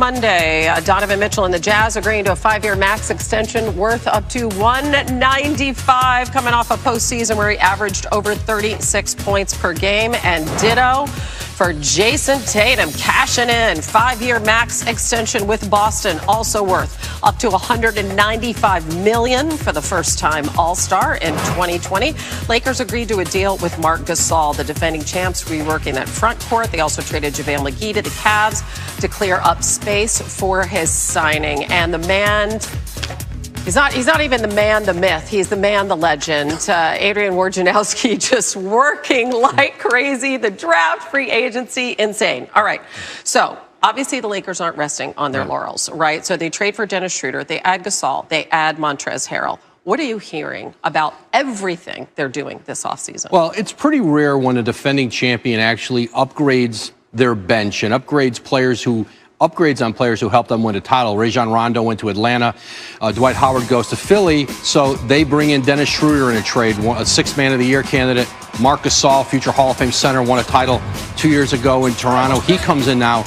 Monday. Donovan Mitchell and the Jazz agreeing to a 5-year max extension worth up to $195, coming off a postseason where he averaged over 36 points per game. And ditto for Jason Tatum, cashing in 5-year max extension with Boston, also worth up to $195 million for the first-time All-Star in 2020. Lakers agreed to a deal with Marc Gasol, the defending champs, reworking that front court. They also traded JaVale McGee to the Cavs to clear up space for his signing. And the man, he's not even the man, the myth. He's the man, the legend. Adrian Wojnarowski just working like crazy. The draft, free agency, insane. All right. So obviously the Lakers aren't resting on their laurels, right? So they trade for Dennis Schroeder. They add Gasol. They add Montrezl Harrell. What are you hearing about everything they're doing this offseason? Well, it's pretty rare when a defending champion actually upgrades their bench and upgrades on players who helped them win a title. Rajon Rondo went to Atlanta. Dwight Howard goes to Philly. So they bring in Dennis Schroeder in a trade, a Sixth Man of the Year candidate. Marc Gasol, future Hall of Fame center, won a title 2 years ago in Toronto. He comes in now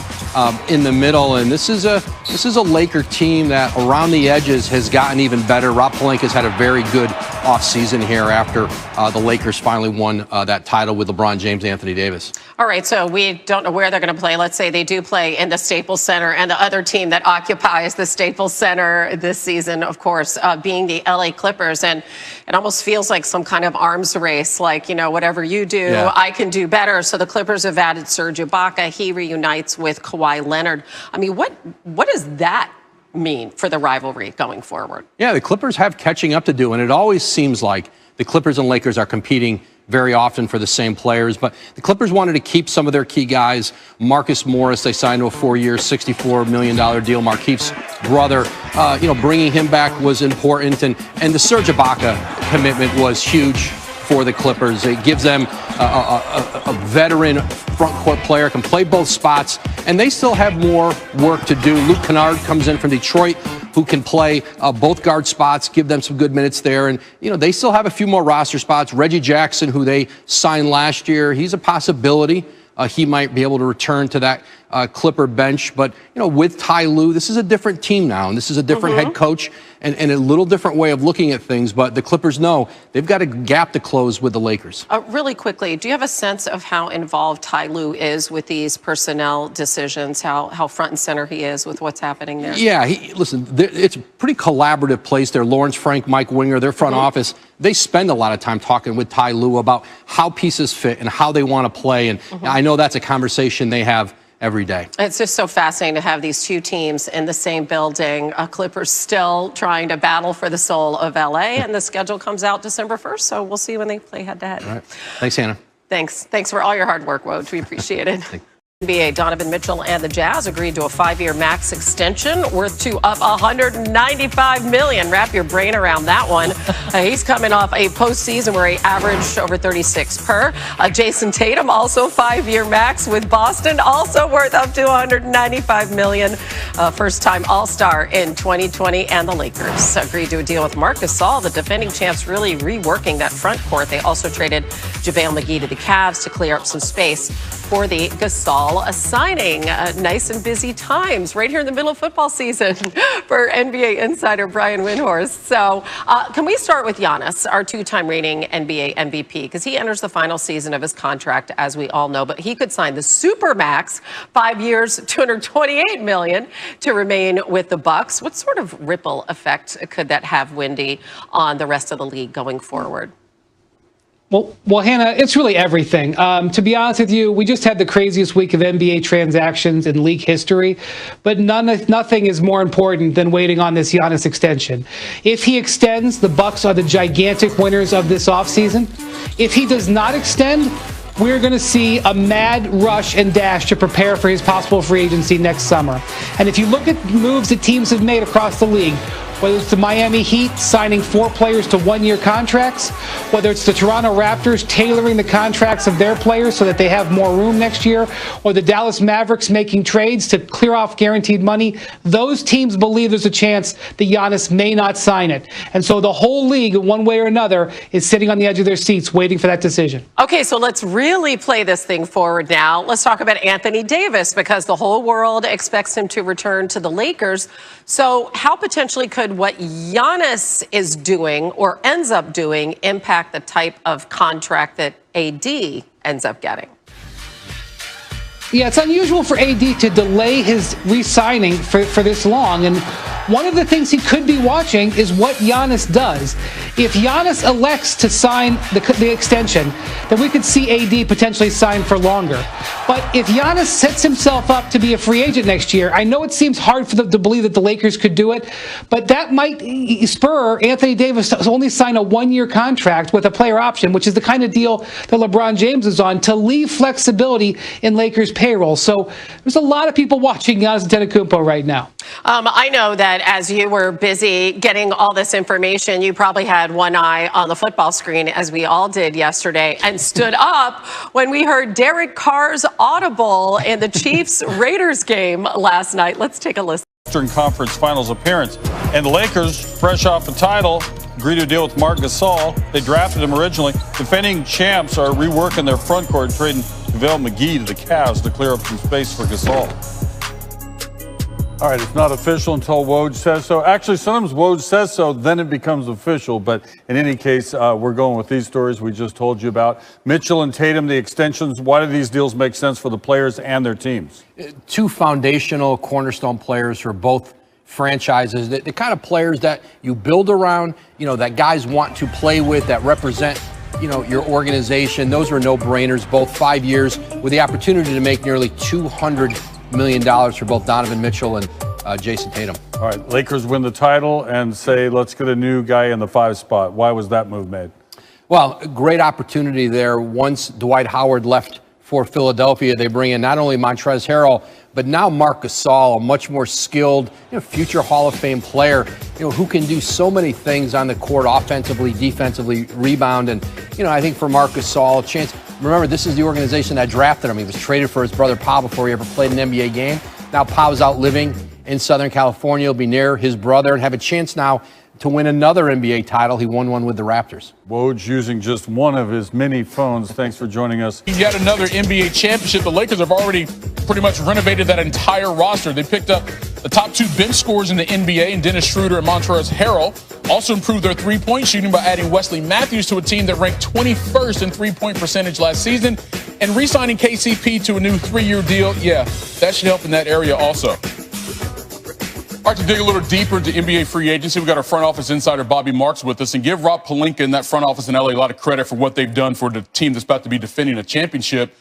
in the middle, and this is a Laker team that around the edges has gotten even better. Rob Pelinka's had a very good offseason here after the Lakers finally won that title with LeBron James, Anthony Davis. All right, so we don't know where they're going to play. Let's say they do play in the Staples Center, and the other team that occupies the Staples Center this season, of course, being the LA Clippers. And it almost feels like some kind of arms race, like, you know, whatever you do, I can do better. So the Clippers have added Serge Ibaka. He reunites with Kawhi Leonard. I mean, what does that mean for the rivalry going forward? Yeah, the Clippers have catching up to do, and it always seems like the Clippers and Lakers are competing very often for the same players. But the Clippers wanted to keep some of their key guys. Marcus Morris, they signed to a 4-year, $64 million deal. Markeith's brother, bringing him back was important. And the Serge Ibaka commitment was huge for the Clippers. It gives them a veteran front court player, can play both spots, and they still have more work to do. Luke Kennard comes in from Detroit, who can play both guard spots, give them some good minutes there. And, they still have a few more roster spots. Reggie Jackson, who they signed last year, he's a possibility. He might be able to return to that Clipper bench. But, with Ty Lue, this is a different team now, and this is a different head coach and a little different way of looking at things. But the Clippers know they've got a gap to close with the Lakers. Really quickly, do you have a sense of how involved Ty Lue is with these personnel decisions, how front and center he is with what's happening there? Yeah, listen, it's a pretty collaborative place there. Lawrence Frank, Mike Winger, their front office, they spend a lot of time talking with Ty Lue about how pieces fit and how they want to play. And I know that's a conversation they have every day. It's just so fascinating to have these two teams in the same building. Clippers still trying to battle for the soul of LA, and the schedule comes out December 1st, so we'll see when they play head-to-head. All right. Thanks, Hannah. Thanks for all your hard work, Woj. We appreciate it. NBA Donovan Mitchell and the Jazz agreed to a 5-year max extension worth up $195 million. Wrap your brain around that one. He's coming off a postseason where he averaged over 36 per. Jason Tatum, also 5-year max with Boston, also worth up to $195 million. First-time All-Star in 2020. And the Lakers agreed to a deal with Marc Gasol, the defending champs, really reworking that front court. They also traded JaVale McGee to the Cavs to clear up some space for the Gasol signing. Nice and busy times right here in the middle of football season for NBA insider Brian Windhorst. So can we start with Giannis, our 2-time reigning NBA MVP, because he enters the final season of his contract, as we all know, but he could sign the Supermax, 5 years, $228 million, to remain with the Bucks. What sort of ripple effect could that have, Wendy, on the rest of the league going forward? Well, Hannah, it's really everything. To be honest with you, we just had the craziest week of NBA transactions in league history, but nothing is more important than waiting on this Giannis extension. If he extends, the Bucks are the gigantic winners of this offseason. If he does not extend, we're going to see a mad rush and dash to prepare for his possible free agency next summer. And if you look at moves that teams have made across the league, whether it's the Miami Heat signing 4 players to 1-year contracts, whether it's the Toronto Raptors tailoring the contracts of their players so that they have more room next year, or the Dallas Mavericks making trades to clear off guaranteed money, those teams believe there's a chance that Giannis may not sign it. And so the whole league, in one way or another, is sitting on the edge of their seats waiting for that decision. Okay, so let's really play this thing forward now. Let's talk about Anthony Davis, because the whole world expects him to return to the Lakers. So how potentially could what Giannis is doing or ends up doing impact the type of contract that AD ends up getting? Yeah, it's unusual for AD to delay his re-signing for this long. And one of the things he could be watching is what Giannis does. If Giannis elects to sign the extension, then we could see AD potentially sign for longer. But if Giannis sets himself up to be a free agent next year, I know it seems hard for them to believe that the Lakers could do it, but that might spur Anthony Davis to only sign a 1-year contract with a player option, which is the kind of deal that LeBron James is on, to leave flexibility in Lakers payroll. So there's a lot of people watching Giannis Antetokounmpo right now. I know that as you were busy getting all this information, you probably had one eye on the football screen, as we all did yesterday, and stood up when we heard Derek Carr's audible in the Chiefs-Raiders game last night. Let's take a listen. Western Conference Finals appearance. And the Lakers, fresh off the title, agreed to deal with Marc Gasol. They drafted him originally. Defending champs are reworking their front court, trading JaVale McGee to the Cavs to clear up some space for Gasol. All right, it's not official until Woj says so. Actually, sometimes Woj says so, then it becomes official. But in any case, we're going with these stories we just told you about. Mitchell and Tatum, the extensions, why do these deals make sense for the players and their teams? 2 foundational cornerstone players for both franchises, the kind of players that you build around, that guys want to play with, that represent, your organization. Those are no-brainers, both 5 years with the opportunity to make nearly $200 million for both Donovan Mitchell and Jason Tatum. All right, Lakers win the title and say, let's get a new guy in the 5 spot. Why was that move made? Well, a great opportunity there. Once Dwight Howard left for Philadelphia, they bring in not only Montrezl Harrell, but now Marc Gasol, a much more skilled, future Hall of Fame player, who can do so many things on the court, offensively, defensively, rebound. And, I think for Marc Gasol, a chance. Remember, this is the organization that drafted him. He was traded for his brother Pau before he ever played an NBA game. Now Pau's out living in Southern California. He'll be near his brother and have a chance now to win another NBA title. He won one with the Raptors. Woj using just one of his many phones. Thanks for joining us. Yet another NBA championship. The Lakers have already pretty much renovated that entire roster. They picked up the top 2 bench scorers in the NBA, and Dennis Schroeder and Montrezl Harrell. Also improved their three-point shooting by adding Wesley Matthews to a team that ranked 21st in three-point percentage last season, and re-signing KCP to a new 3-year deal. Yeah, that should help in that area also. All right, to dig a little deeper into NBA free agency, we've got our front office insider Bobby Marks with us, and give Rob Pelinka and that front office in LA a lot of credit for what they've done for the team that's about to be defending a championship.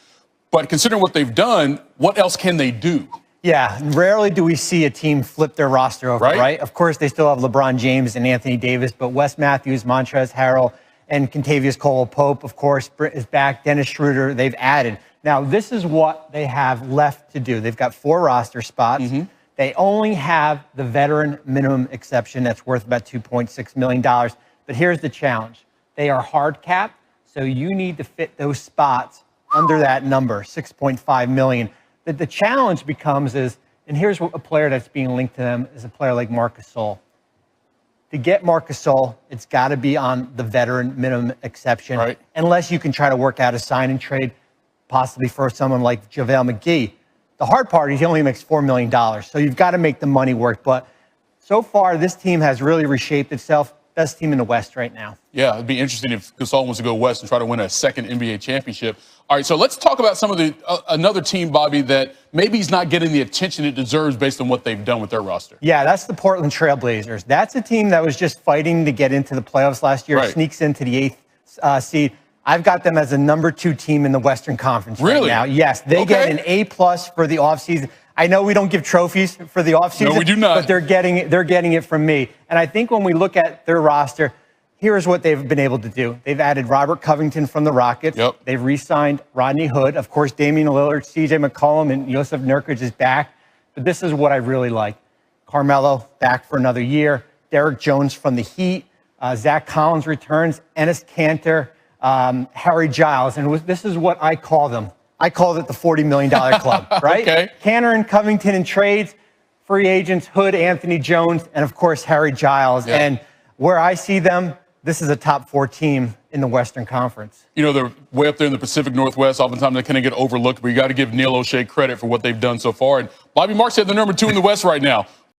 But considering what they've done, what else can they do? Yeah, rarely do we see a team flip their roster over, right? Of course, they still have LeBron James and Anthony Davis, but Wes Matthews, Montrezl Harrell, and Kentavious Caldwell-Pope, of course, is back. Dennis Schroeder, they've added. Now, this is what they have left to do. They've got 4 roster spots. They only have the veteran minimum exception that's worth about $2.6 million. But here's the challenge. They are hard capped, so you need to fit those spots under that number, $6.5 million. The challenge becomes and here's a player that's being linked to them, is a player like Marc Gasol. To get Marc Gasol, it's got to be on the veteran minimum exception, unless you can try to work out a sign and trade, possibly for someone like JaVale McGee. The hard part is he only makes $4 million, so you've got to make the money work. But so far, this team has really reshaped itself. Best team in the West right now. Yeah, it'd be interesting if Gasol wants to go West and try to win a second NBA championship. All right, so let's talk about some of the another team, Bobby, that maybe he's not getting the attention it deserves based on what they've done with their roster. Yeah, that's the Portland Trail Blazers. That's a team that was just fighting to get into the playoffs last year, sneaks into the 8th seed. I've got them as a number 2 team in the Western Conference right now. Yes, they get an A+ for the offseason. I know we don't give trophies for the offseason. No, we do not. But they're getting it from me. And I think when we look at their roster, here's what they've been able to do. They've added Robert Covington from the Rockets. They've re-signed Rodney Hood. Of course, Damian Lillard, C.J. McCollum, and Yusuf Nurkic is back. But this is what I really like. Carmelo back for another year. Derek Jones from the Heat, Zach Collins returns, Enes Kanter, Harry Giles. And this is what I call them. I called it the $40 million club, right? Okay. Kanter and Covington in trades, free agents, Hood, Anthony Jones, and of course, Harry Giles. Yeah. And where I see them, this is a top 4 team in the Western Conference. You know, they're way up there in the Pacific Northwest. Oftentimes they kind of get overlooked, but you got to give Neil O'Shea credit for what they've done so far. And Bobby Marks said they're number 2 in the West right now.